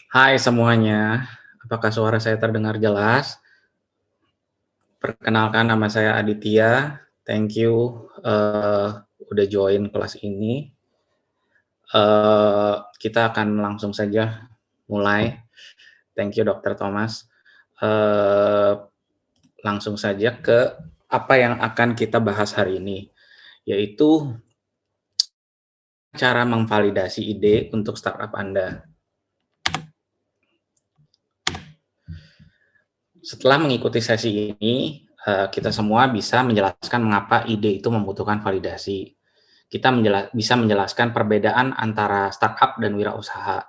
Hai semuanya, apakah suara saya terdengar jelas? Perkenalkan nama saya Aditya, thank you, udah join kelas ini. Kita akan langsung saja mulai. Thank you Dokter Thomas. Eee, Langsung saja ke apa yang akan kita bahas hari ini, yaitu cara memvalidasi ide untuk startup Anda. Setelah mengikuti sesi ini, kita semua bisa menjelaskan mengapa ide itu membutuhkan validasi. Kita bisa menjelaskan perbedaan antara startup dan wirausaha.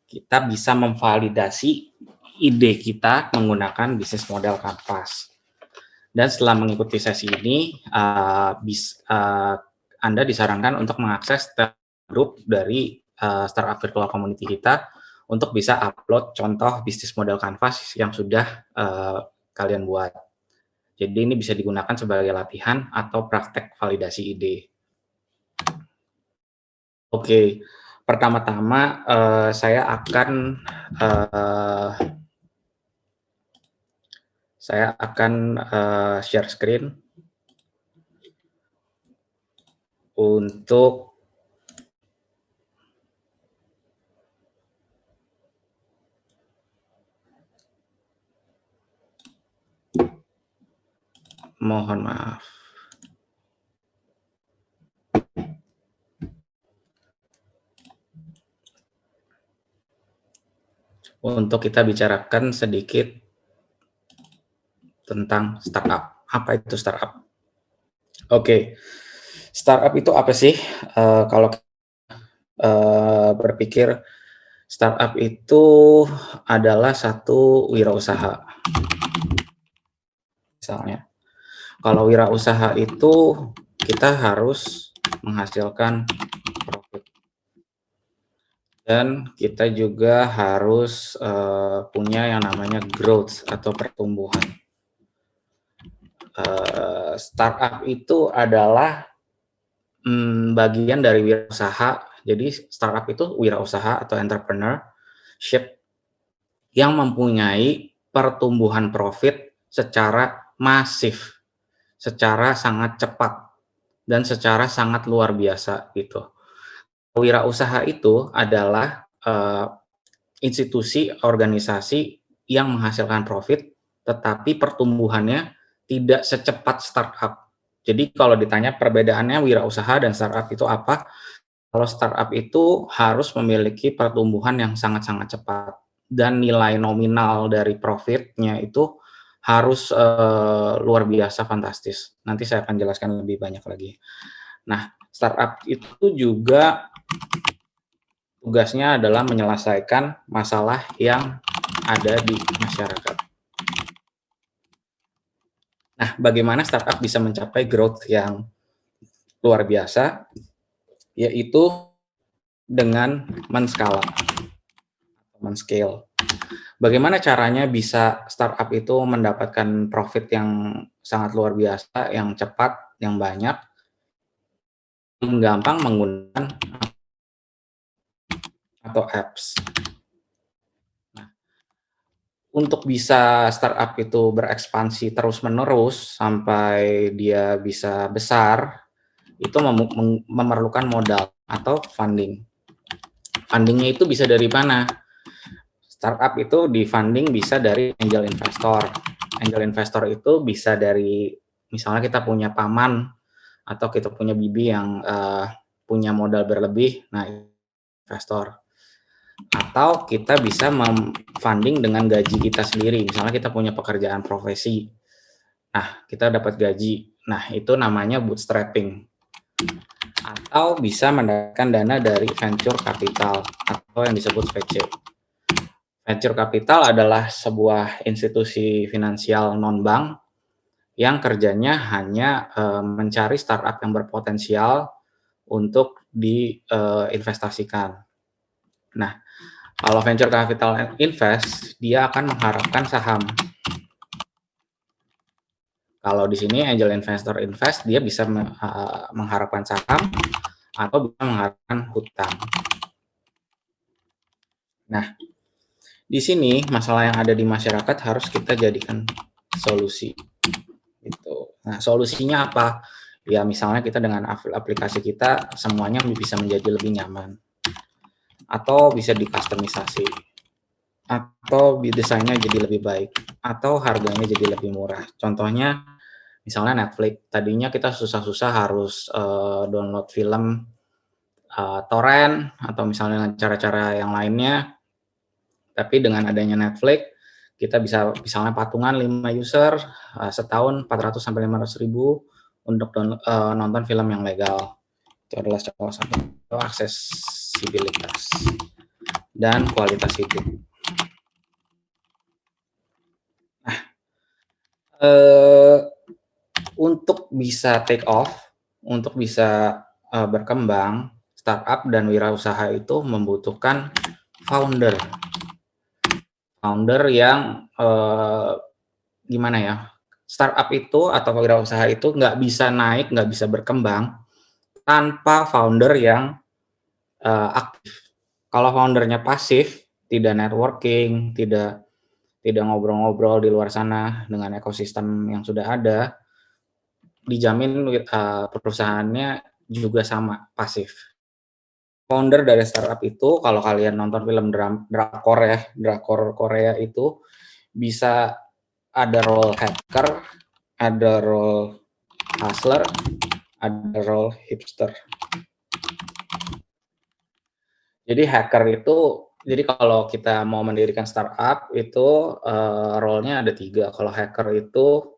Kita bisa memvalidasi ide kita menggunakan bisnis model Canvas. Dan setelah mengikuti sesi ini, Anda disarankan untuk mengakses grup dari startup virtual community kita untuk bisa upload contoh bisnis model Canvas yang sudah kalian buat. Jadi ini bisa digunakan sebagai latihan atau praktek validasi ide. Oke, pertama-tama saya akan share screen untuk mohon maaf. Untuk kita bicarakan sedikit tentang startup. Apa itu startup? Oke, startup itu apa sih? Kalau berpikir startup itu adalah satu wirausaha. Misalnya, kalau wirausaha itu kita harus menghasilkan profit. Dan kita juga harus punya yang namanya growth atau pertumbuhan. Startup itu adalah bagian dari wirausaha. Jadi startup itu wirausaha atau entrepreneurship yang mempunyai pertumbuhan profit secara masif, secara sangat cepat, dan secara sangat luar biasa gitu. Wirausaha itu adalah institusi, organisasi yang menghasilkan profit, tetapi pertumbuhannya tidak secepat startup. Jadi kalau ditanya perbedaannya wirausaha dan startup itu apa? Kalau startup itu harus memiliki pertumbuhan yang sangat-sangat cepat dan nilai nominal dari profitnya itu harus luar biasa fantastis. Nanti saya akan jelaskan lebih banyak lagi. Nah, startup itu juga tugasnya adalah menyelesaikan masalah yang ada di masyarakat. Nah, bagaimana startup bisa mencapai growth yang luar biasa? Yaitu dengan men-scale. Bagaimana caranya bisa startup itu mendapatkan profit yang sangat luar biasa, yang cepat, yang banyak? Yang gampang menggunakan atau apps. Nah, untuk bisa startup itu berekspansi terus-menerus sampai dia bisa besar, itu memerlukan modal atau funding. Fundingnya itu bisa dari mana? Startup itu di-funding bisa dari angel investor. Angel investor itu bisa dari, misalnya kita punya paman atau kita punya bibi yang punya modal berlebih, nah investor. Atau kita bisa funding dengan gaji kita sendiri, misalnya kita punya pekerjaan profesi, nah kita dapat gaji, nah itu namanya bootstrapping. Atau bisa mendapatkan dana dari venture capital atau yang disebut VC. Venture capital adalah sebuah institusi finansial non-bank yang kerjanya hanya mencari startup yang berpotensial untuk diinvestasikan. Nah, kalau venture capital invest, dia akan mengharapkan saham. Kalau di sini angel investor invest, dia bisa mengharapkan saham atau bisa mengharapkan hutang. Nah, Di sini masalah yang ada di masyarakat harus kita jadikan solusi, gitu. Nah, solusinya apa? Ya misalnya kita dengan aplikasi kita semuanya bisa menjadi lebih nyaman, atau bisa dikustomisasi, atau desainnya jadi lebih baik, atau harganya jadi lebih murah. Contohnya misalnya Netflix, tadinya kita susah-susah harus download film torrent atau misalnya dengan cara-cara yang lainnya, tapi dengan adanya Netflix kita bisa misalnya patungan 5 user setahun 400 sampai 500.000 untuk nonton film yang legal. Itu adalah salah satu aksesibilitas dan kualitas hidup. Nah, untuk bisa take off, untuk bisa berkembang, startup dan wirausaha itu membutuhkan founder. Founder yang gimana ya? Startup itu atau wirausaha itu nggak bisa naik, nggak bisa berkembang tanpa founder yang aktif. Kalau foundernya pasif, tidak networking, tidak ngobrol-ngobrol di luar sana dengan ekosistem yang sudah ada, dijamin perusahaannya juga sama, pasif. Founder dari startup itu, kalau kalian nonton film drakor ya, drakor Korea itu bisa ada role hacker, ada role hustler, ada role hipster. Jadi hacker itu, jadi kalau kita mau mendirikan startup itu role-nya ada 3. Kalau hacker itu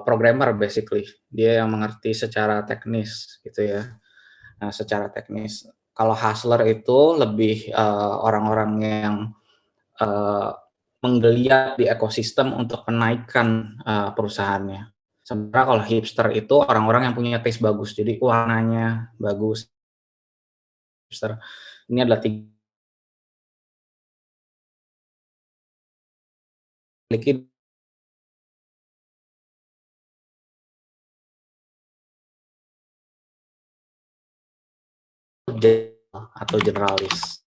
programmer basically, dia yang mengerti secara teknis gitu ya. Nah, secara teknis. Kalau hustler itu lebih orang-orang yang uh, menggeliat di ekosistem untuk menaikkan perusahaannya. Sementara kalau hipster itu orang-orang yang punya taste bagus, jadi warnanya bagus. Hipster ini adalah 3 atau generalis.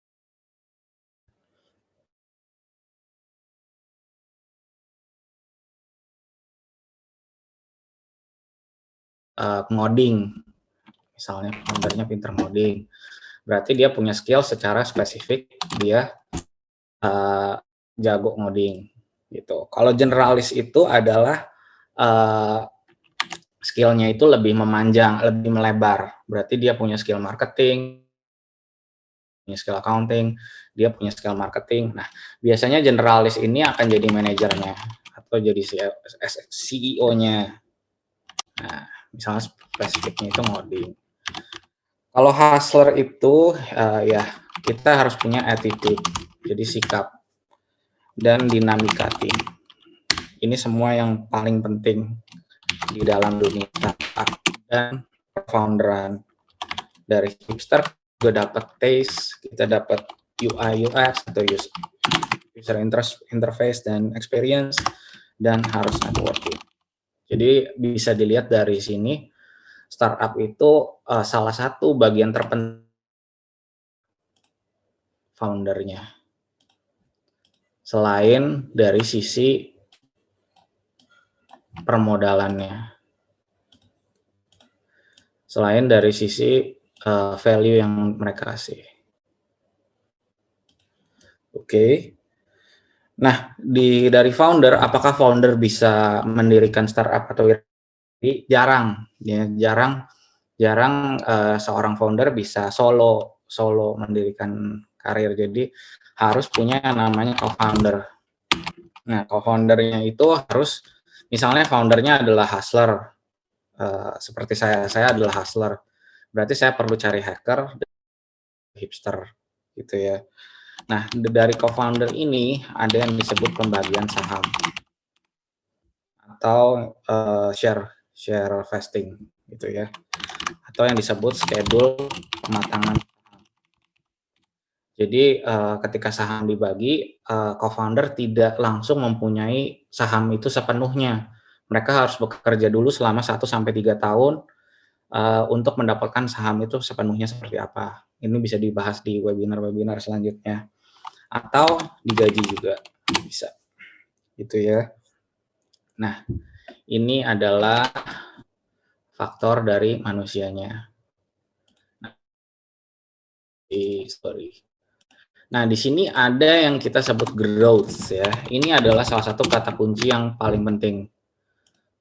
Ngoding, misalnya foundernya pinter ngoding, berarti dia punya skill secara spesifik, dia jago ngoding gitu. Kalau generalis itu adalah skillnya itu lebih memanjang, lebih melebar, berarti dia punya skill marketing, punya skill accounting, dia punya skill marketing. Nah, biasanya generalis ini akan jadi manajernya atau jadi CEO-nya. Nah, misalnya spesifiknya itu ngoding. Kalau hustler itu ya kita harus punya attitude, jadi sikap dan dinamika tim. Ini semua yang paling penting di dalam dunia startup dan founderan. Dari hipster juga dapat taste, kita dapat UI UX atau user interface dan experience, dan harus networking. Jadi bisa dilihat dari sini, startup itu salah satu bagian terpenting foundernya. Selain dari sisi permodalannya, selain dari sisi value yang mereka kasih. Oke. Nah, dari founder, apakah founder bisa mendirikan startup atau jarang, ya jarang seorang founder bisa solo mendirikan karir. Jadi harus punya namanya co-founder. Nah, co-foundernya itu harus, misalnya foundernya adalah hustler, seperti saya adalah hustler. Berarti saya perlu cari hacker, hipster, gitu ya. Nah, dari co-founder ini ada yang disebut pembagian saham atau share vesting, gitu ya. Atau yang disebut schedule pematangan. Jadi ketika saham dibagi, co-founder tidak langsung mempunyai saham itu sepenuhnya. Mereka harus bekerja dulu selama 1-3 tahun untuk mendapatkan saham itu sepenuhnya seperti apa. Ini bisa dibahas di webinar-webinar selanjutnya. atau digaji juga bisa, gitu ya. Nah, ini adalah faktor dari manusianya. Sorry. Nah, di sini ada yang kita sebut growth ya. Ini adalah salah satu kata kunci yang paling penting.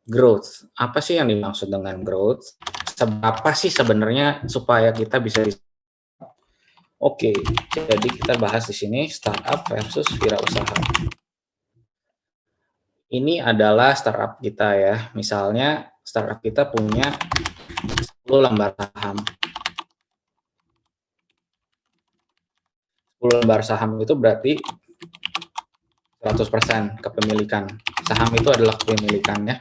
Growth. Apa sih yang dimaksud dengan growth? Seberapa sih sebenarnya supaya kita bisa Oke, jadi kita bahas di sini startup versus wirausaha. Ini adalah startup kita ya. Misalnya startup kita punya 10 lembar saham. 10 lembar saham itu berarti 100% kepemilikan. Saham itu adalah kepemilikannya.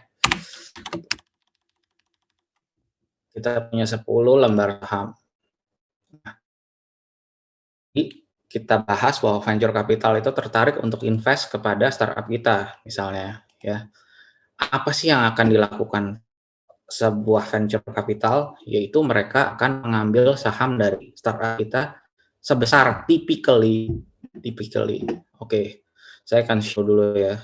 Kita punya 10 lembar saham. Jadi kita bahas bahwa venture capital itu tertarik untuk invest kepada startup kita misalnya ya. Apa sih yang akan dilakukan sebuah venture capital? Yaitu mereka akan mengambil saham dari startup kita sebesar typically. Oke, saya akan show dulu ya.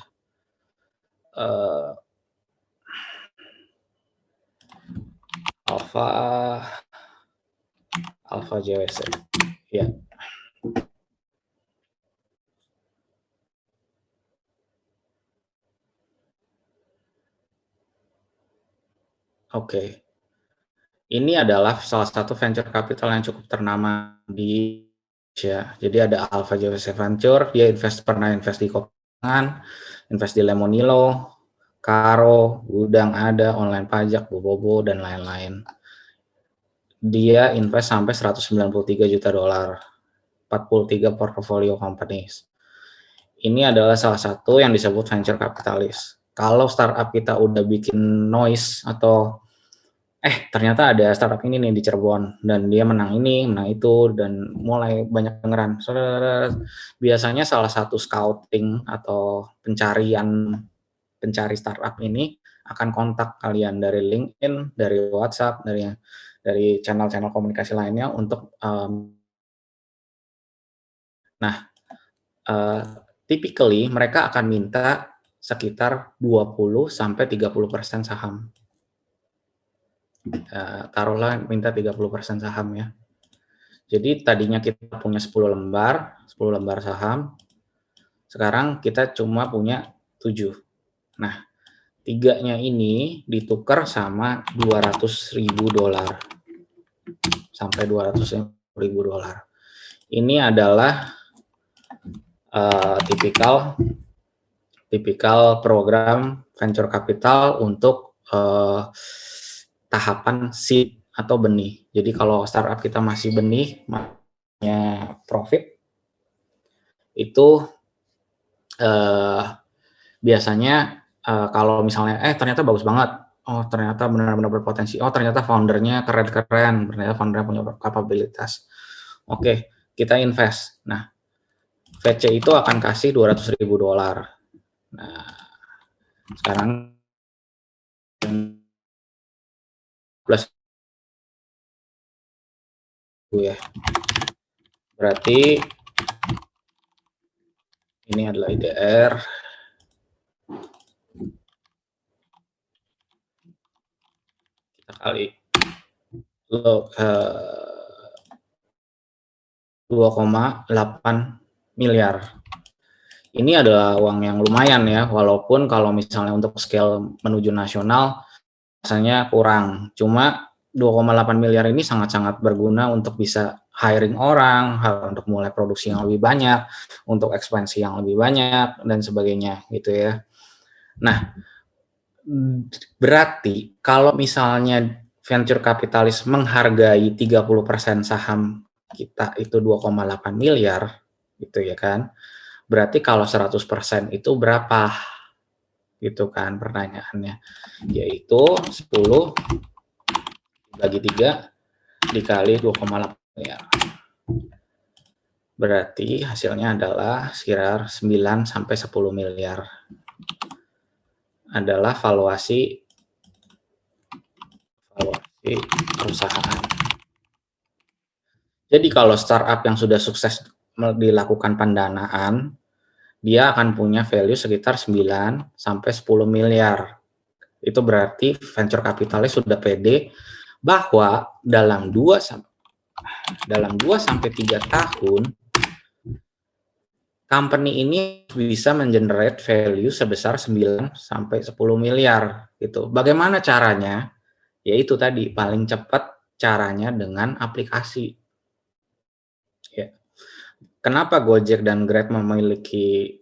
Alpha JWC. Ya. Oke. Ini adalah salah satu venture capital yang cukup ternama di Indonesia. Jadi ada Alpha JWC Venture, dia pernah invest di Kopangan, invest di Lemonilo, Karo, Gudang ada, Online Pajak, Bobobo, dan lain-lain. Dia invest sampai 193 juta dolar, 43 portfolio companies. Ini adalah salah satu yang disebut venture capitalist. Kalau startup kita udah bikin noise atau ternyata ada startup ini nih di Cirebon dan dia menang ini, menang itu, dan mulai banyak dengeran. Biasanya salah satu scouting atau pencari startup ini akan kontak kalian dari LinkedIn, dari WhatsApp, dari channel-channel komunikasi lainnya untuk typically mereka akan minta sekitar 20 sampai 30% saham. Taruhlah minta 30% saham ya. Jadi tadinya kita punya 10 lembar saham. Sekarang kita cuma punya 7. Nah, 3-nya ini ditukar sama 200.000 dolar. Sampai 200.000 dolar. Ini adalah tipikal program venture capital untuk tahapan seed atau benih. Jadi kalau startup kita masih benih, makanya profit, itu biasanya kalau misalnya ternyata bagus banget, ternyata benar-benar berpotensi, ternyata foundernya keren-keren, ternyata foundernya punya kapabilitas. Oke, kita invest. Nah, VC itu akan kasih 200.000 dolar. Nah, sekarang plus ya. Berarti ini adalah IDR. Kita kali 2,8 miliar. Ini adalah uang yang lumayan ya, walaupun kalau misalnya untuk scale menuju nasional rasanya kurang. Cuma 2,8 miliar ini sangat-sangat berguna untuk bisa hiring orang, untuk mulai produksi yang lebih banyak, untuk ekspansi yang lebih banyak, dan sebagainya gitu ya. Nah, berarti kalau misalnya venture capitalist menghargai 30% saham kita itu 2,8 miliar, gitu ya kan. Berarti kalau 100% itu berapa? Gitu kan pertanyaannya. Yaitu 10 bagi 3 dikali 2,8 miliar. Berarti hasilnya adalah sekitar 9 sampai 10 miliar. Adalah valuasi perusahaan. Jadi kalau startup yang sudah sukses dilakukan pendanaan, dia akan punya value sekitar 9 sampai 10 miliar. Itu berarti venture capitalist sudah pede bahwa dalam 2 sampai 3 tahun company ini bisa mengenerate value sebesar 9 sampai 10 miliar gitu. Bagaimana caranya? Yaitu tadi paling cepat caranya dengan aplikasi. Ya. Kenapa Gojek dan Grab memiliki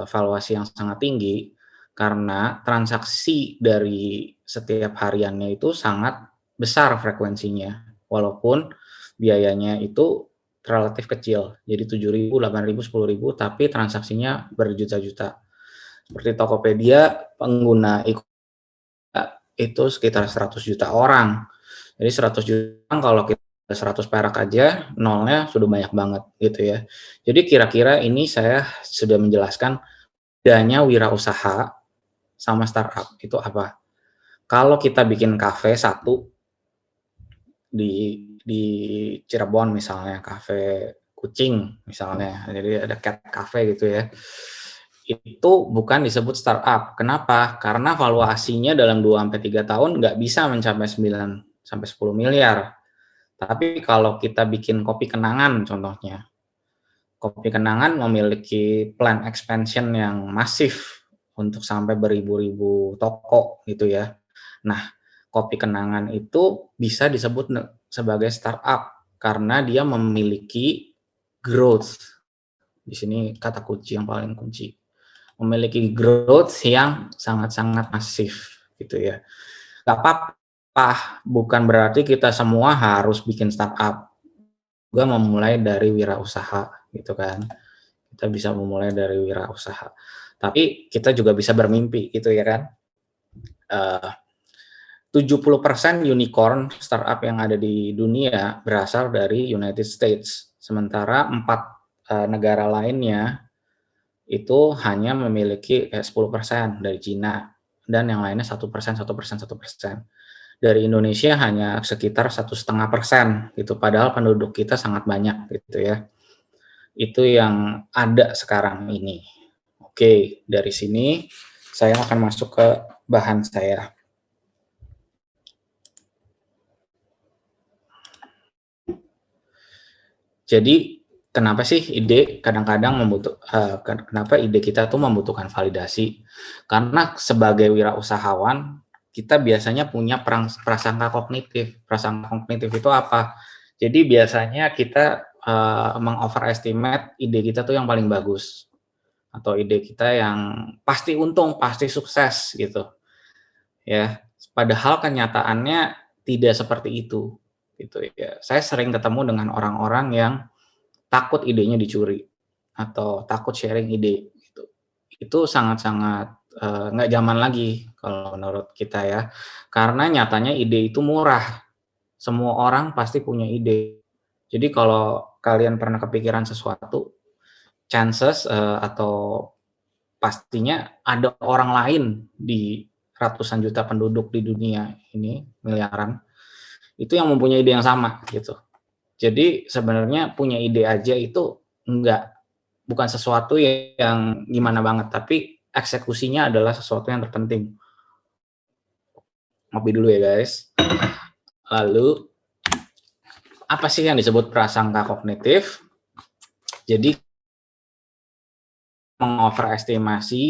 valuasi yang sangat tinggi? Karena transaksi dari setiap hariannya itu sangat besar frekuensinya, walaupun biayanya itu relatif kecil, jadi 7.000, 8.000, 10.000, tapi transaksinya berjuta-juta. Seperti Tokopedia, pengguna itu sekitar 100 juta orang. Jadi 100 juta orang kalau kita 100 perak aja, nolnya sudah banyak banget gitu ya. Jadi kira-kira ini saya sudah menjelaskan bedanya wirausaha sama startup itu apa. Kalau kita bikin kafe satu di Cirebon misalnya, kafe kucing misalnya, jadi ada cat cafe gitu ya. Itu bukan disebut startup. Kenapa? Karena valuasinya dalam 2 sampai 3 tahun nggak bisa mencapai 9 sampai 10 miliar. Tapi kalau kita bikin kopi kenangan contohnya, kopi kenangan memiliki plan expansion yang masif untuk sampai beribu-ribu toko gitu ya. Nah, kopi kenangan itu bisa disebut sebagai startup karena dia memiliki growth. Di sini kata kunci yang paling kunci. Memiliki growth yang sangat-sangat masif gitu ya. Gak apa-apa, bukan berarti kita semua harus bikin startup. Juga memulai dari wirausaha gitu kan. Kita bisa memulai dari wirausaha. Tapi kita juga bisa bermimpi gitu ya kan. 70% unicorn startup yang ada di dunia berasal dari United States. Sementara 4 negara lainnya itu hanya memiliki 10% dari Cina dan yang lainnya 1%, 1%, 1%. Dari Indonesia hanya sekitar 1,5% gitu. Padahal penduduk kita sangat banyak gitu ya. Itu yang ada sekarang ini. Oke, dari sini saya akan masuk ke bahan saya. Jadi kenapa sih ide kadang-kadang kenapa ide kita tuh membutuhkan validasi? Karena sebagai wirausahawan kita biasanya punya prasangka kognitif. Prasangka kognitif itu apa? Jadi biasanya kita mengoverestimate ide kita tuh yang paling bagus atau ide kita yang pasti untung, pasti sukses gitu. Ya, padahal kenyataannya tidak seperti itu gitu ya. Saya sering ketemu dengan orang-orang yang takut idenya dicuri atau takut sharing ide gitu. Itu sangat-sangat nggak zaman lagi kalau menurut kita ya. Karena nyatanya ide itu murah. Semua orang pasti punya ide. Jadi kalau kalian pernah kepikiran sesuatu, chances atau pastinya ada orang lain di ratusan juta penduduk di dunia ini, miliaran, itu yang mempunyai ide yang sama gitu. Jadi sebenarnya punya ide aja itu bukan sesuatu yang gimana banget, tapi eksekusinya adalah sesuatu yang terpenting. Ngopi dulu ya guys. Lalu apa sih yang disebut prasangka kognitif? Jadi mengoverestimasi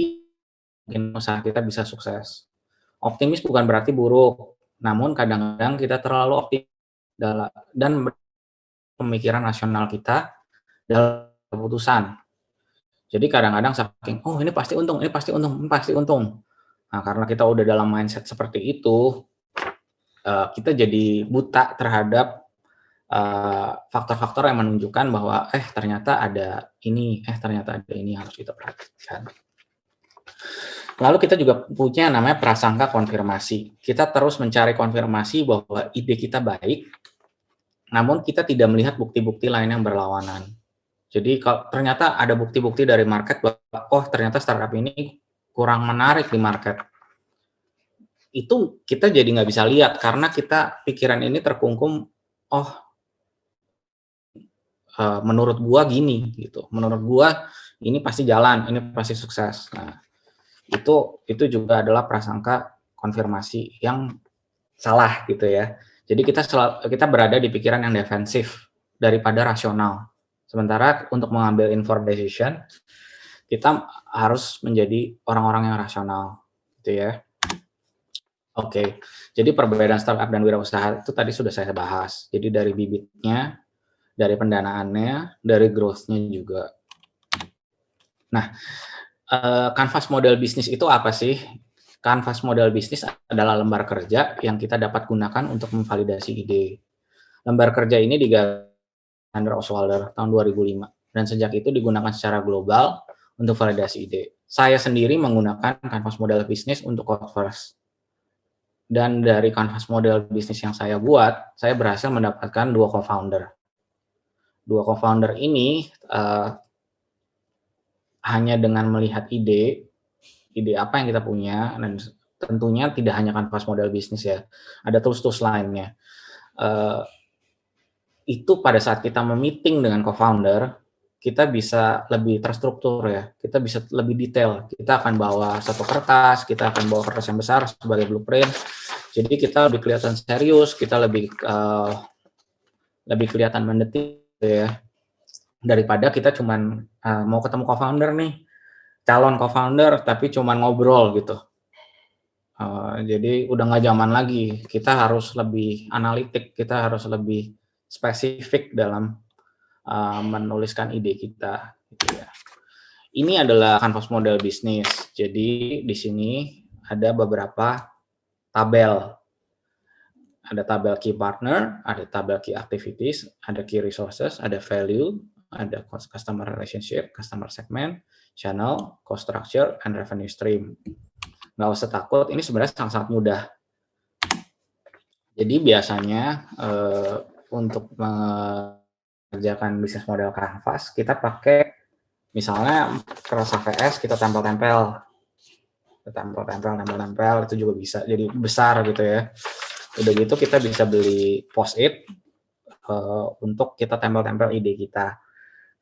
mungkin usaha kita bisa sukses. Optimis bukan berarti buruk, namun kadang-kadang kita terlalu optimis dan pemikiran rasional kita dalam keputusan. Jadi kadang-kadang saking, oh ini pasti untung, ini pasti untung, ini pasti untung. Nah, karena kita udah dalam mindset seperti itu, kita jadi buta terhadap faktor-faktor yang menunjukkan bahwa ternyata ada ini harus kita perhatikan. Lalu kita juga punya namanya prasangka konfirmasi. Kita terus mencari konfirmasi bahwa ide kita baik, namun kita tidak melihat bukti-bukti lain yang berlawanan. Jadi kalau ternyata ada bukti-bukti dari market bahwa ternyata startup ini kurang menarik di market. Itu kita jadi nggak bisa lihat karena pikiran ini terkungkung, menurut gua gini gitu. Menurut gua ini pasti jalan, ini pasti sukses. Nah, itu juga adalah prasangka konfirmasi yang salah gitu ya. Jadi kita berada di pikiran yang defensif daripada rasional. Sementara untuk mengambil informed decision, kita harus menjadi orang-orang yang rasional, gitu ya. Oke, jadi perbedaan startup dan wirausaha itu tadi sudah saya bahas. Jadi dari bibitnya, dari pendanaannya, dari growth-nya juga. Nah, kanvas model bisnis itu apa sih? Kanvas model bisnis adalah lembar kerja yang kita dapat gunakan untuk memvalidasi ide. Lembar kerja ini digagas Alexander Oshwalder tahun 2005 dan sejak itu digunakan secara global untuk validasi ide. Saya sendiri menggunakan kanvas model bisnis untuk Code First. Dan dari kanvas model bisnis yang saya buat, saya berhasil mendapatkan 2 co-founder. 2 co-founder ini hanya dengan melihat ide apa yang kita punya, dan tentunya tidak hanya kanvas model bisnis ya, ada tools-tools lainnya. Itu pada saat kita meeting dengan co-founder, kita bisa lebih terstruktur ya, kita bisa lebih detail. Kita akan bawa satu kertas, kita akan bawa kertas yang besar sebagai blueprint. Jadi kita lebih kelihatan serius, kita lebih kelihatan mendetil ya, daripada kita cuman mau ketemu co-founder nih, calon co-founder tapi cuman ngobrol gitu. Jadi udah nggak zaman lagi, kita harus lebih analitik, kita harus lebih spesifik dalam menuliskan ide kita, gitu ya. Ini adalah kanvas model bisnis. Jadi di sini ada beberapa tabel. Ada tabel key partner, ada tabel key activities, ada key resources, ada value, ada customer relationship, customer segment, channel, cost structure, and revenue stream. Nggak usah takut, ini sebenarnya sangat-sangat mudah. Jadi biasanya untuk mengerjakan bisnis model kanvas, kita pakai misalnya kertas HVS, kita tempel-tempel, itu juga bisa jadi besar gitu ya. Udah gitu kita bisa beli post-it untuk kita tempel-tempel ide kita.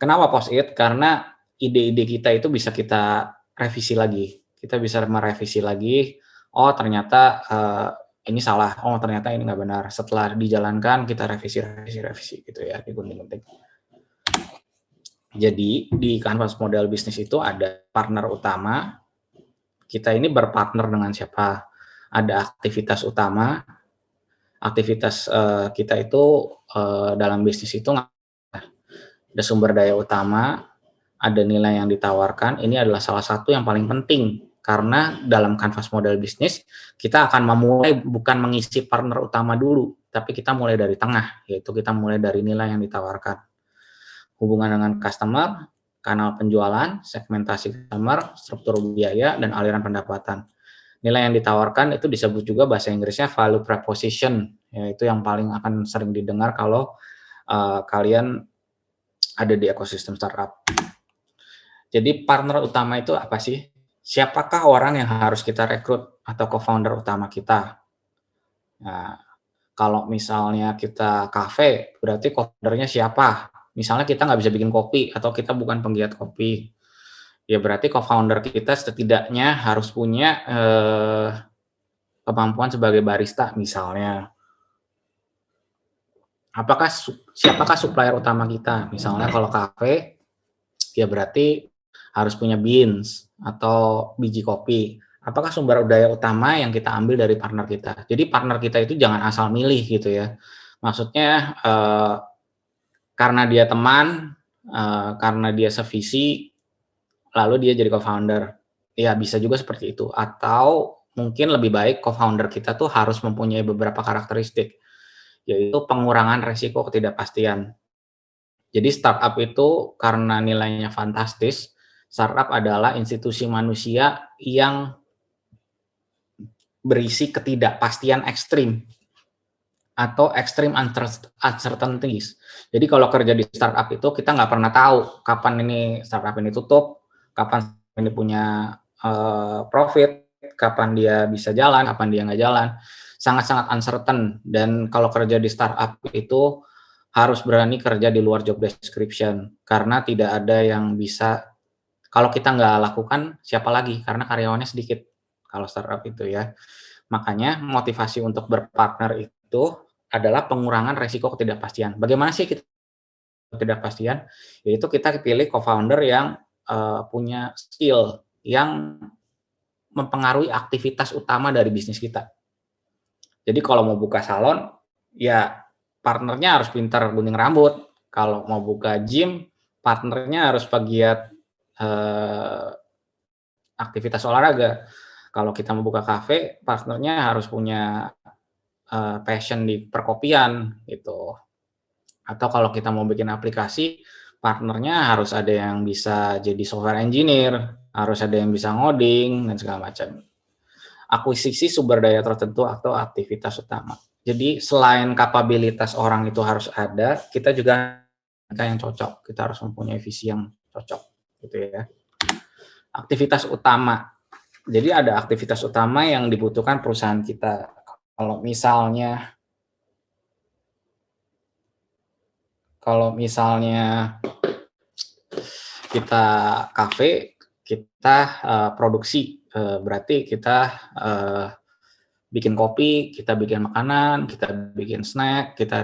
Kenapa post-it? Karena ide-ide kita itu bisa kita revisi lagi. Kita bisa merevisi lagi, oh ternyata ini salah, oh ternyata ini nggak benar. Setelah dijalankan, kita revisi gitu ya, digunting-gunting. Jadi di kanvas model bisnis itu ada partner utama, kita ini berpartner dengan siapa? Ada aktivitas utama, aktivitas kita itu dalam bisnis itu ada sumber daya utama, ada nilai yang ditawarkan. Ini adalah salah satu yang paling penting karena dalam kanvas model bisnis kita akan memulai bukan mengisi partner utama dulu, tapi kita mulai dari tengah, yaitu kita mulai dari nilai yang ditawarkan. Hubungan dengan customer, kanal penjualan, segmentasi customer, struktur biaya, dan aliran pendapatan. Nilai yang ditawarkan itu disebut juga bahasa Inggrisnya value proposition, yaitu yang paling akan sering didengar kalau kalian ada di ekosistem startup. Jadi partner utama itu apa sih? Siapakah orang yang harus kita rekrut atau co-founder utama kita? Nah, kalau misalnya kita kafe, berarti co-foundernya siapa? Misalnya kita nggak bisa bikin kopi atau kita bukan penggiat kopi, ya berarti co-founder kita setidaknya harus punya kemampuan sebagai barista misalnya. Siapakah supplier utama kita? Misalnya kalau kafe, ya berarti harus punya beans atau biji kopi. Apakah sumber daya utama yang kita ambil dari partner kita? Jadi partner kita itu jangan asal milih gitu ya. Maksudnya karena dia teman, karena dia sevisi, lalu dia jadi co-founder. Ya bisa juga seperti itu. Atau mungkin lebih baik co-founder kita tuh harus mempunyai beberapa karakteristik, yaitu pengurangan resiko ketidakpastian. Jadi startup itu karena nilainya fantastis, startup adalah institusi manusia yang berisi ketidakpastian ekstrim atau extreme uncertainties. Jadi kalau kerja di startup itu kita nggak pernah tahu kapan ini startup ini tutup, kapan ini punya profit, kapan dia bisa jalan, kapan dia nggak jalan. Sangat-sangat uncertain. Dan kalau kerja di startup itu harus berani kerja di luar job description, karena tidak ada yang bisa kalau kita nggak lakukan, siapa lagi? Karena karyawannya sedikit, kalau startup itu ya. Makanya motivasi untuk berpartner itu adalah pengurangan resiko ketidakpastian. Bagaimana sih kita ketidakpastian? Yaitu kita pilih co-founder yang, punya skill yang mempengaruhi aktivitas utama dari bisnis kita. Jadi kalau mau buka salon, ya partnernya harus pintar gunting rambut. Kalau mau buka gym, partnernya harus pegiat, eee, aktivitas olahraga. Kalau kita mau buka kafe, partnernya harus punya, passion di perkopian, gitu. Atau kalau kita mau bikin aplikasi, partnernya harus ada yang bisa jadi software engineer, harus ada yang bisa ngoding, dan segala macam. Akuisisi sumber daya tertentu atau aktivitas utama. Jadi selain kapabilitas orang itu harus ada, kita juga yang cocok. Kita harus mempunyai visi yang cocok, gitu ya. Aktivitas utama. Jadi ada aktivitas utama yang dibutuhkan perusahaan kita. Kalau misalnya kita kafe, kita produksi, berarti kita bikin kopi, kita bikin makanan, kita bikin snack, kita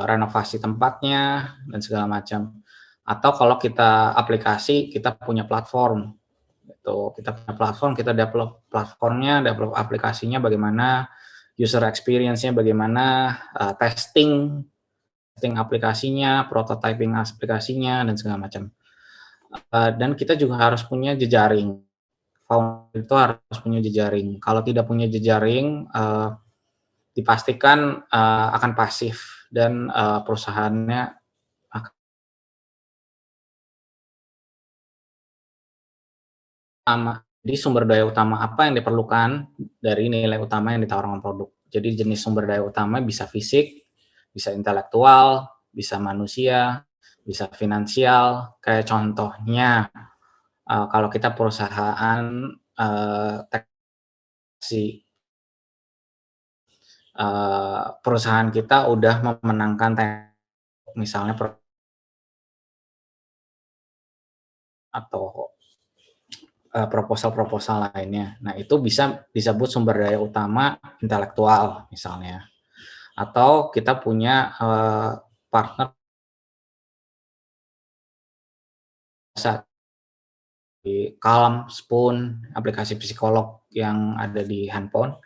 renovasi tempatnya dan segala macam. Atau kalau kita aplikasi, kita punya platform. Gitu. Kita punya platform, kita develop platformnya, develop aplikasinya bagaimana, user experience-nya bagaimana, testing aplikasinya, prototyping aplikasinya, dan segala macam. Dan kita juga harus punya jejaring. Founder itu harus punya jejaring. Kalau tidak punya jejaring, dipastikan akan pasif dan perusahaannya akan sama. Jadi sumber daya utama apa yang diperlukan dari nilai utama yang ditawarkan produk. Jadi jenis sumber daya utama bisa fisik, bisa intelektual, bisa manusia, bisa finansial. Kayak contohnya kalau kita perusahaan teknologi, perusahaan kita udah memenangkan misalnya atau proposal-proposal lainnya. Nah, itu bisa disebut sumber daya utama intelektual misalnya. Atau kita punya partner di Calm, Spoon, aplikasi psikolog yang ada di handphone.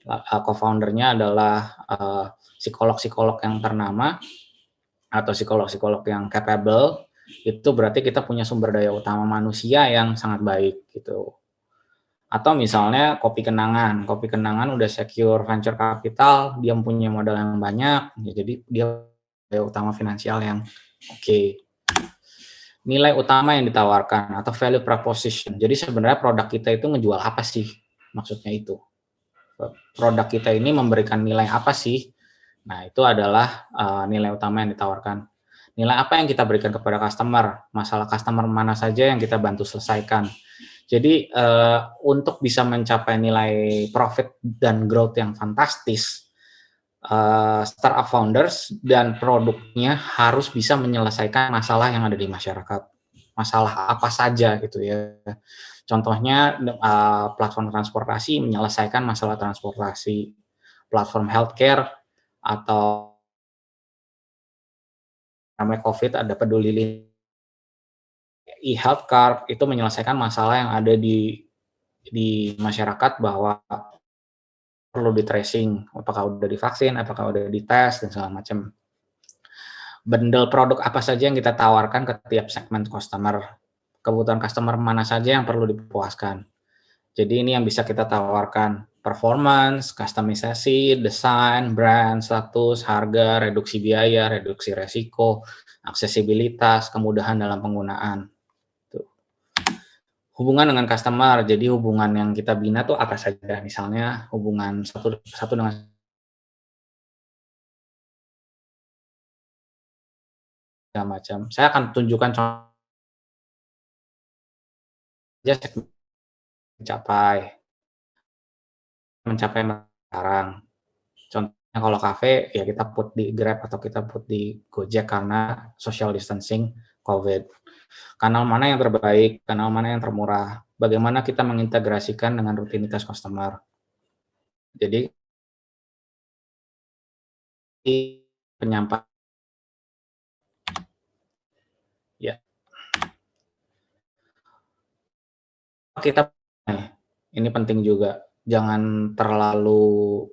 Co-founder-nya adalah psikolog-psikolog yang ternama atau psikolog-psikolog yang capable. Itu berarti kita punya sumber daya utama manusia yang sangat baik gitu. Atau misalnya Kopi Kenangan udah secure venture capital, dia punya modal yang banyak, ya jadi dia daya utama finansial yang oke. Nilai utama yang ditawarkan atau value proposition. Jadi sebenarnya produk kita itu ngejual apa sih? Maksudnya itu. Produk kita ini memberikan nilai apa sih? Nah, itu adalah nilai utama yang ditawarkan. Nilai apa yang kita berikan kepada customer? Masalah customer mana saja yang kita bantu selesaikan. Jadi untuk bisa mencapai nilai profit dan growth yang fantastis, startup founders dan produknya harus bisa menyelesaikan masalah yang ada di masyarakat. Masalah apa saja gitu ya. Contohnya platform transportasi menyelesaikan masalah transportasi, platform healthcare atau namanya COVID ada peduli e-health card itu menyelesaikan masalah yang ada di masyarakat bahwa perlu di-tracing, apakah udah divaksin, apakah udah dites, dan segala macam. Bundle produk apa saja yang kita tawarkan ke tiap segmen customer. Kebutuhan customer mana saja yang perlu dipuaskan. Jadi ini yang bisa kita tawarkan. Performance, customisasi, desain, brand, status, harga, reduksi biaya, reduksi resiko, aksesibilitas, kemudahan dalam penggunaan. Tuh. Hubungan dengan customer, jadi hubungan yang kita bina tuh apa saja. Misalnya hubungan satu dengan segala macam. Saya akan tunjukkan contoh aja mencapai sekarang. Contoh Kalau kafe ya kita put di Grab atau kita put di Gojek karena social distancing COVID. Kanal mana yang terbaik, kanal mana yang termurah, bagaimana kita mengintegrasikan dengan rutinitas customer. Jadi penyampaian ya kita ini penting juga, jangan terlalu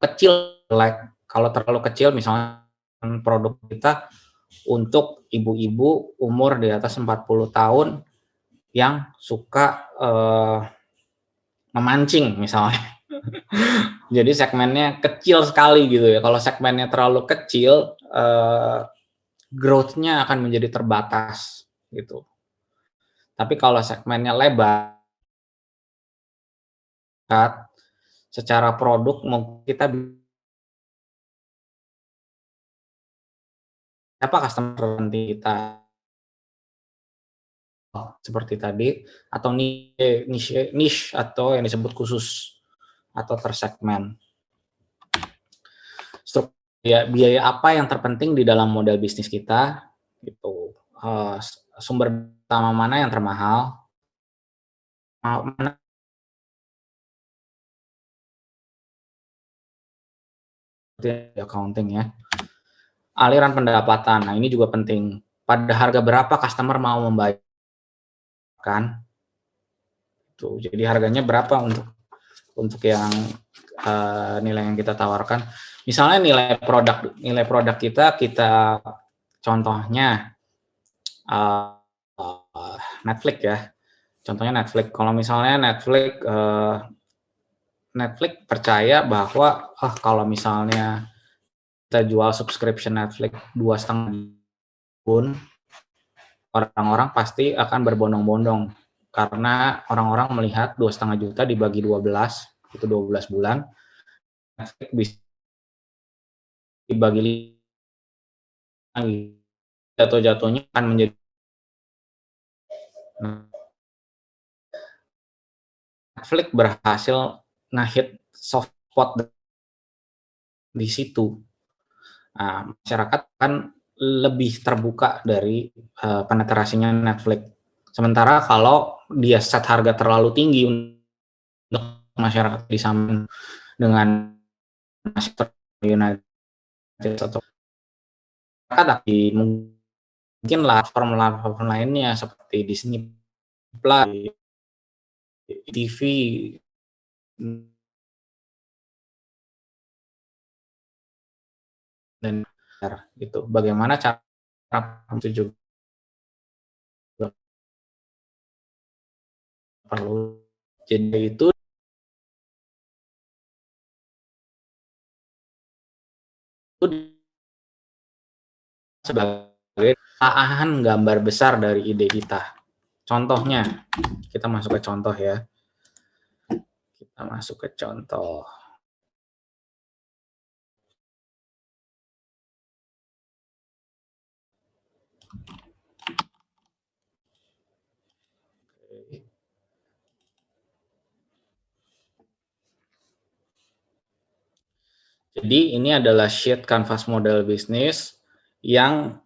kecil, like kalau terlalu kecil misalnya produk kita untuk ibu-ibu umur di atas 40 tahun yang suka memancing misalnya. Jadi segmennya kecil sekali gitu ya. Kalau segmennya terlalu kecil, growth-nya akan menjadi terbatas gitu. Tapi kalau segmennya lebar, secara produk kita apa customer kita seperti tadi atau niche atau yang disebut khusus atau tersegmen. Biaya apa yang terpenting di dalam model bisnis kita gitu. Sumber utama mana yang termahal, mana accounting ya. Aliran pendapatan. Nah, ini juga penting. Pada harga berapa customer mau membayar kan? Tuh, jadi harganya berapa untuk yang nilai yang kita tawarkan. Misalnya nilai produk kita contohnya Netflix ya. Contohnya Netflix. Kalau misalnya Netflix percaya bahwa kalau misalnya kita jual subscription Netflix 2,5 tahun, orang-orang pasti akan berbondong-bondong karena orang-orang melihat 2,5 juta dibagi 12 itu 12 bulan, Netflix bisa dibagi lagi, jatuhnya akan menjadi Netflix berhasil ngehit soft spot di situ. Nah, masyarakat kan lebih terbuka dari penetrasinya Netflix. Sementara kalau dia set harga terlalu tinggi untuk masyarakat di samping dengan United atau tapi mungkin platform lainnya seperti Disney Plus, TV dan gitu. Bagaimana cara itu juga perlu. Jadi itu sebagai gambar besar dari ide kita. Contohnya, kita masuk ke contoh ya. Kita masuk ke contoh. Jadi ini adalah sheet canvas model bisnis yang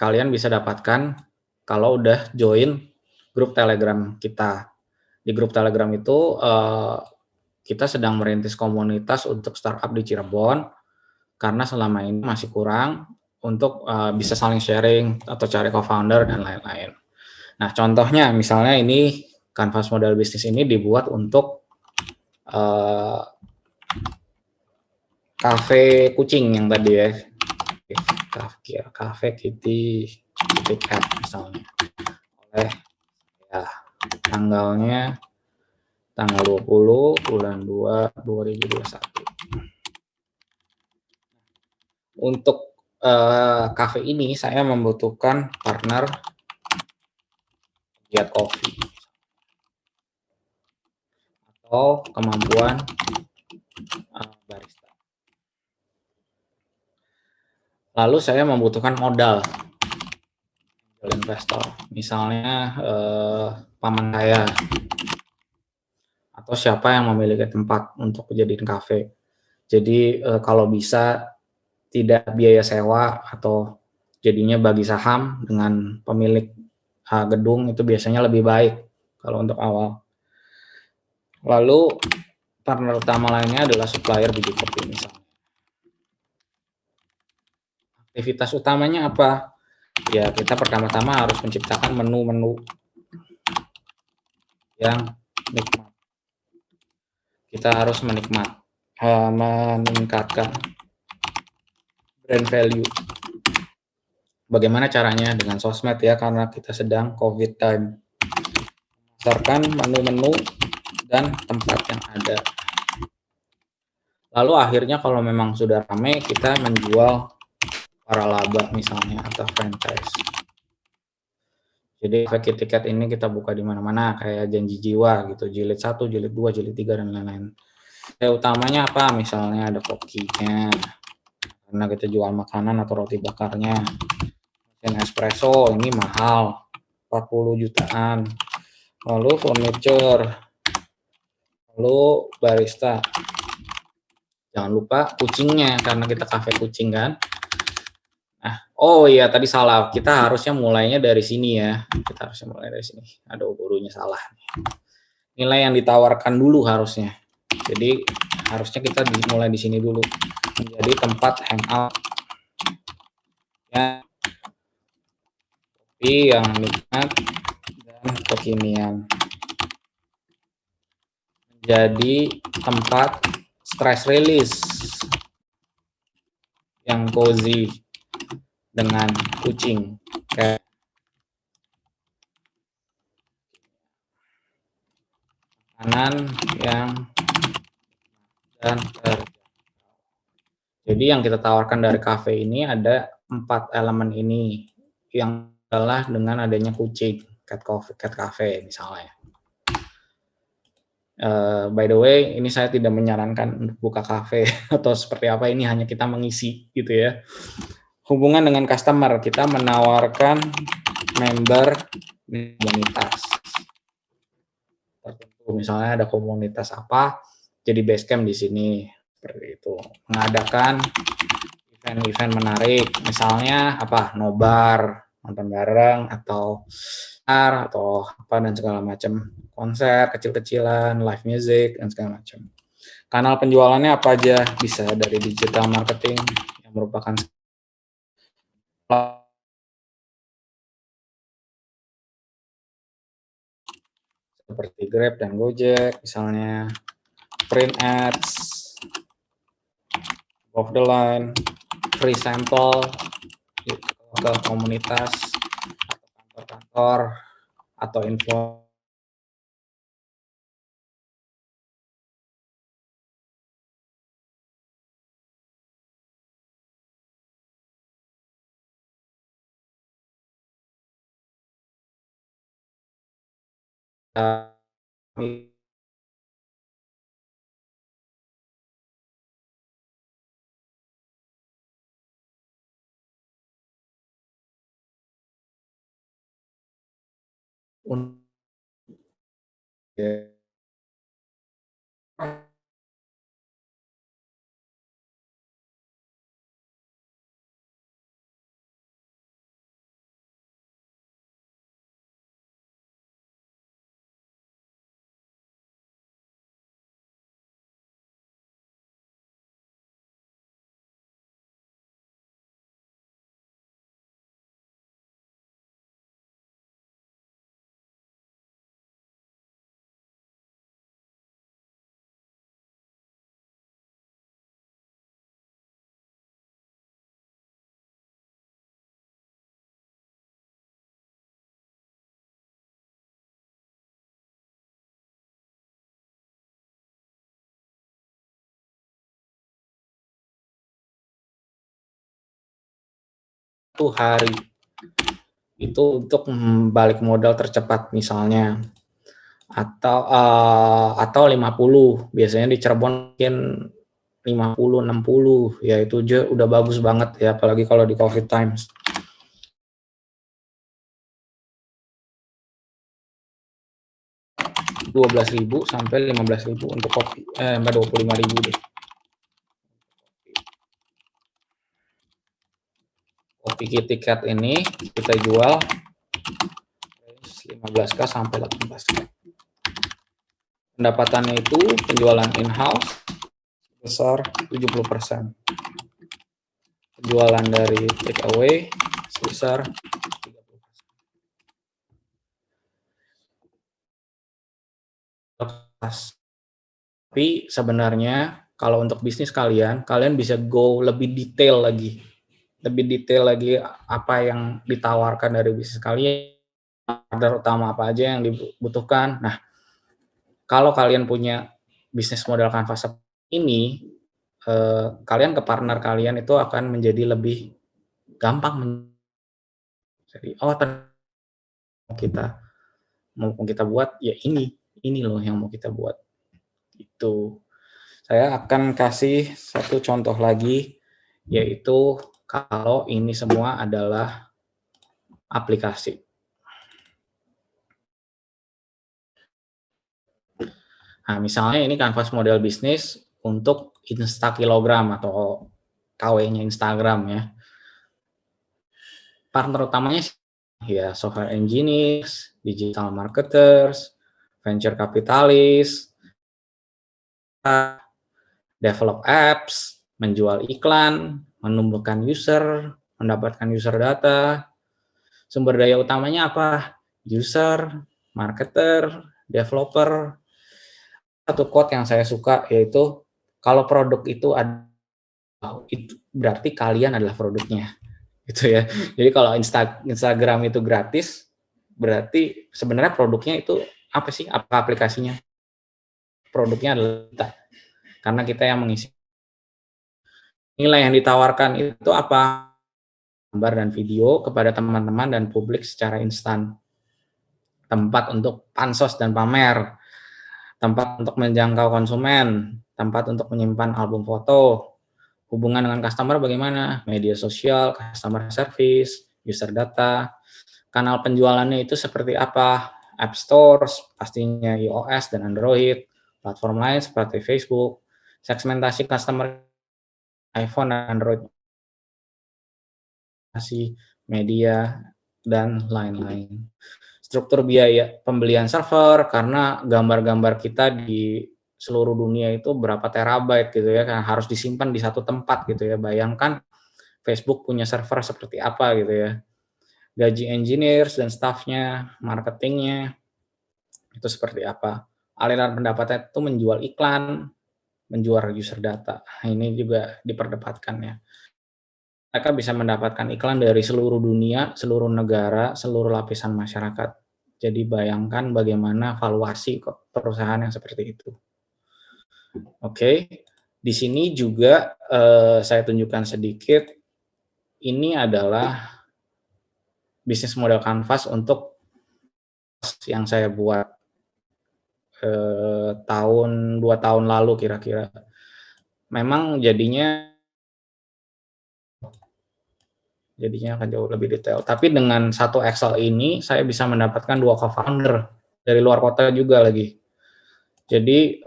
kalian bisa dapatkan kalau udah join grup Telegram kita. Di grup Telegram itu kita sedang merintis komunitas untuk startup di Cirebon karena selama ini masih kurang untuk bisa saling sharing atau cari co-founder dan lain-lain. Nah, contohnya misalnya ini canvas model bisnis ini dibuat untuk kafe kucing yang tadi ya, kafe Kitty Cat misalnya, oleh ya tanggal 20 bulan 2 2021. Untuk kafe ini saya membutuhkan partner giat kopi atau kemampuan barista. Lalu saya membutuhkan modal investor, misalnya paman saya atau siapa yang memiliki tempat untuk dijadiin kafe. Jadi, kalau bisa tidak biaya sewa atau jadinya bagi saham dengan pemilik, gedung itu biasanya lebih baik kalau untuk awal. Lalu partner utama lainnya adalah supplier biji kopi misalnya. Aktivitas utamanya apa? Ya kita pertama-tama harus menciptakan menu-menu yang nikmat. Kita harus meningkatkan brand value. Bagaimana caranya? Dengan sosmed ya, karena kita sedang COVID time. Berdasarkan menu-menu dan tempat yang ada. Lalu akhirnya kalau memang sudah ramai, kita menjual waralaba misalnya atau franchise. Jadi paket tiket ini kita buka di mana-mana kayak Janji Jiwa gitu, jilid 1, jilid 2, jilid 3 dan lain-lain. Utamanya apa? Misalnya ada kokinya, karena kita jual makanan atau roti bakarnya. Mesin espresso ini mahal, 40 jutaan. Lalu furniture, lalu barista. Jangan lupa kucingnya, karena kita kafe kucing kan. Nah, oh iya tadi salah. Kita harusnya mulainya dari sini ya. Kita harusnya mulai dari sini. Aduh, gurunya salah. Nilai yang ditawarkan dulu harusnya. Jadi harusnya kita mulai di sini dulu. Menjadi tempat hangout ya, kopi yang nikmat dan kekinian. Menjadi tempat stress release yang cozy dengan kucing. Kayak makanan yang dan jadi yang kita tawarkan dari kafe ini ada 4 elemen ini, yang adalah dengan adanya kucing, cat cafe misalnya. By the way, ini saya tidak menyarankan untuk buka kafe atau seperti apa, ini hanya kita mengisi gitu ya. Hubungan dengan customer, kita menawarkan member komunitas tertentu, misalnya ada komunitas apa, jadi base camp di sini, seperti itu. Mengadakan event-event menarik, misalnya apa, nobar, nonton bareng, atau apa dan segala macam, konser kecil-kecilan, live music dan segala macam. Kanal penjualannya apa aja? Bisa dari digital marketing yang merupakan seperti Grab dan Gojek, misalnya print ads, off the line, free sample ke komunitas atau kantor-kantor atau info. Satu hari itu untuk balik modal tercepat misalnya, atau 50, biasanya di Cirebon mungkin 50, 60, ya itu aja udah bagus banget ya, apalagi kalau di COVID times. 12.000 sampai 15.000 untuk kopi. 25.000 deh. Kopi KitKat ini kita jual 15K sampai 18K. Pendapatannya itu penjualan in-house sebesar 70%. Penjualan dari take away sebesar 30%. Tapi sebenarnya kalau untuk bisnis kalian bisa go lebih detail lagi. Lebih detail lagi apa yang ditawarkan dari bisnis kalian, order utama apa aja yang dibutuhkan. Nah, kalau kalian punya bisnis model Canvas ini, kalian ke partner kalian itu akan menjadi lebih gampang. Jadi, mau kita buat ya ini loh yang mau kita buat. Itu. Saya akan kasih satu contoh lagi, yaitu kalau ini semua adalah aplikasi. Nah, misalnya ini Canvas model bisnis untuk Instakilogram atau KW-nya Instagram ya. Partner utamanya ya software engineers, digital marketers, venture capitalists, develop apps, menjual iklan, menumbuhkan user, mendapatkan user data. Sumber daya utamanya apa? User, marketer, developer. Satu quote yang saya suka yaitu kalau produk itu ada, itu berarti kalian adalah produknya. Gitu ya. Jadi kalau Instagram itu gratis, berarti sebenarnya produknya itu apa sih? Apa aplikasinya? Produknya adalah kita. Karena kita yang mengisi. Nilai yang ditawarkan itu apa? Gambar dan video kepada teman-teman dan publik secara instan. Tempat untuk pansos dan pamer. Tempat untuk menjangkau konsumen. Tempat untuk menyimpan album foto. Hubungan dengan customer bagaimana? Media sosial, customer service, user data. Kanal penjualannya itu seperti apa? App Store, pastinya iOS dan Android. Platform lain seperti Facebook. Segmentasi customer iPhone dan Android, media, dan lain-lain. Struktur biaya pembelian server, karena gambar-gambar kita di seluruh dunia itu berapa terabyte gitu ya, kan harus disimpan di satu tempat gitu ya. Bayangkan Facebook punya server seperti apa gitu ya. Gaji engineers dan staffnya, marketingnya, itu seperti apa. Aliran pendapatan itu menjual iklan, menjual user data. Ini juga diperdebatkan ya. Mereka bisa mendapatkan iklan dari seluruh dunia, seluruh negara, seluruh lapisan masyarakat. Jadi bayangkan bagaimana valuasi perusahaan yang seperti itu. Oke, di sini juga saya tunjukkan sedikit. Ini adalah bisnis model Canvas untuk yang saya buat 2 tahun lalu kira-kira. Memang jadinya akan jauh lebih detail. Tapi dengan satu Excel ini saya bisa mendapatkan 2 co-founder dari luar kota juga lagi. Jadi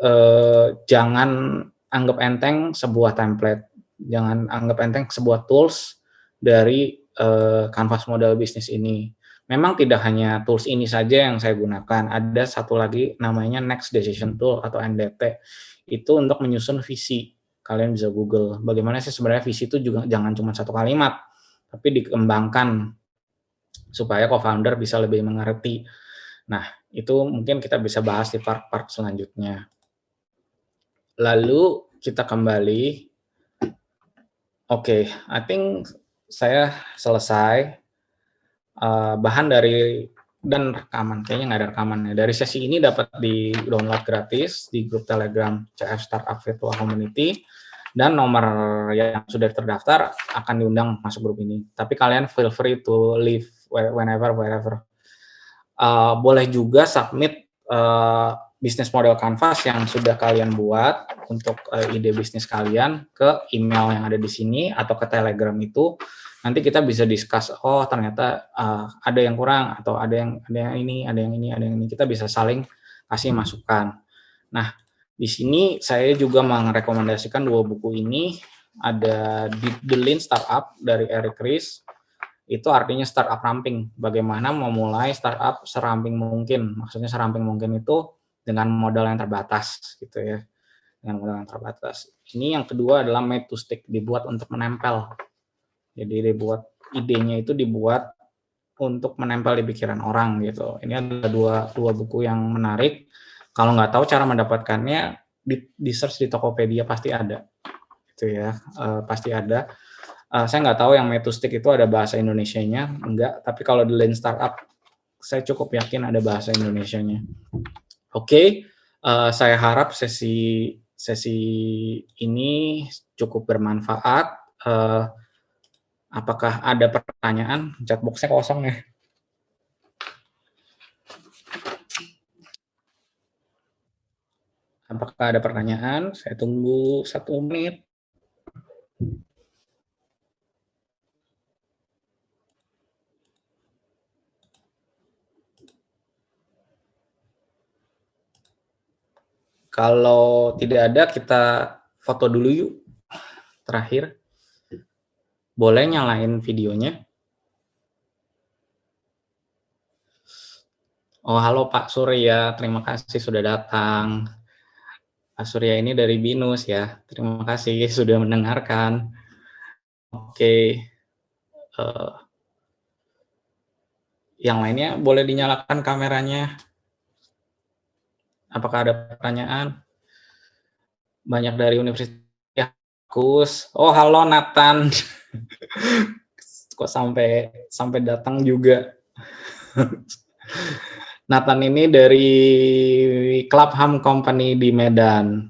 jangan anggap enteng sebuah template, jangan anggap enteng sebuah tools dari Canvas model bisnis ini. Memang tidak hanya tools ini saja yang saya gunakan, ada satu lagi namanya Next Decision Tool atau NDT. Itu untuk menyusun visi. Kalian bisa Google. Bagaimana sih sebenarnya visi itu juga jangan cuma satu kalimat, tapi dikembangkan supaya co-founder bisa lebih mengerti. Nah, itu mungkin kita bisa bahas di part-part selanjutnya. Lalu kita kembali. Oke, I think saya selesai. Bahan dari dan rekaman, kayaknya nggak ada rekamannya. Dari sesi ini dapat di-download gratis di grup Telegram CF Startup Virtual Community. Dan nomor yang sudah terdaftar akan diundang masuk grup ini. Tapi kalian feel free to leave whenever, wherever. Boleh juga submit bisnis model Canvas yang sudah kalian buat untuk ide bisnis kalian ke email yang ada di sini atau ke Telegram itu. Nanti kita bisa discuss, ternyata ada yang kurang atau ada yang ini. Kita bisa saling kasih masukan. Nah, di sini saya juga merekomendasikan 2 buku ini, ada The Lean Startup dari Eric Ries, itu artinya startup ramping, bagaimana memulai startup seramping mungkin, maksudnya seramping mungkin itu dengan modal yang terbatas gitu ya, dengan modal yang terbatas. Ini yang kedua adalah Made to Stick, dibuat untuk menempel. Jadi idenya itu dibuat untuk menempel di pikiran orang gitu. Ini adalah dua buku yang menarik. Kalau nggak tahu cara mendapatkannya, di search di Tokopedia pasti ada, gitu ya. Pasti ada. Saya nggak tahu yang Metustic itu ada bahasa Indonesianya, enggak. Tapi kalau di Lean Startup, saya cukup yakin ada bahasa Indonesianya. Oke, saya harap sesi ini cukup bermanfaat. Apakah ada pertanyaan? Chat box-nya kosong ya. Apakah ada pertanyaan? Saya tunggu 1 menit. Kalau tidak ada, kita foto dulu yuk. Terakhir. Boleh nyalain videonya? Oh, halo Pak Surya, terima kasih sudah datang. Pak Surya ini dari BINUS ya, terima kasih sudah mendengarkan. Oke, yang lainnya boleh dinyalakan kameranya. Apakah ada pertanyaan? Banyak dari Universitas Kus. Oh, halo Nathan. Kok sampai datang juga. Nathan ini dari Clubham Company di Medan.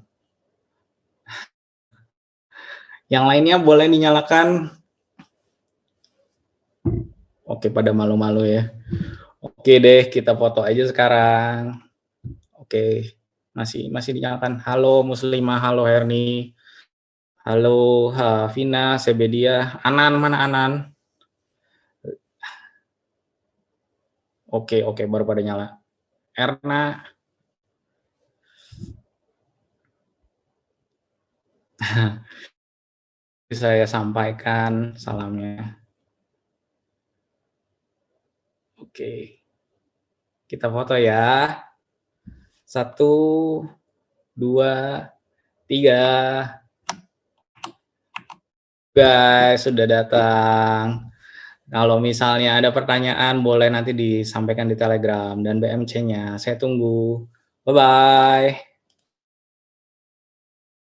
Yang lainnya boleh dinyalakan. Oke, pada malu-malu ya. Oke deh, kita foto aja sekarang. Oke, masih dinyalakan. Halo Muslimah, halo Herni. Halo Vina, Sebedia. Anan, mana Anan? Oke, baru pada nyala. Erna. Saya sampaikan salamnya. Oke. Kita foto ya. 1, 2, 3. Guys, sudah datang. Kalau misalnya ada pertanyaan, boleh nanti disampaikan di Telegram dan BMC-nya. Saya tunggu. Bye-bye.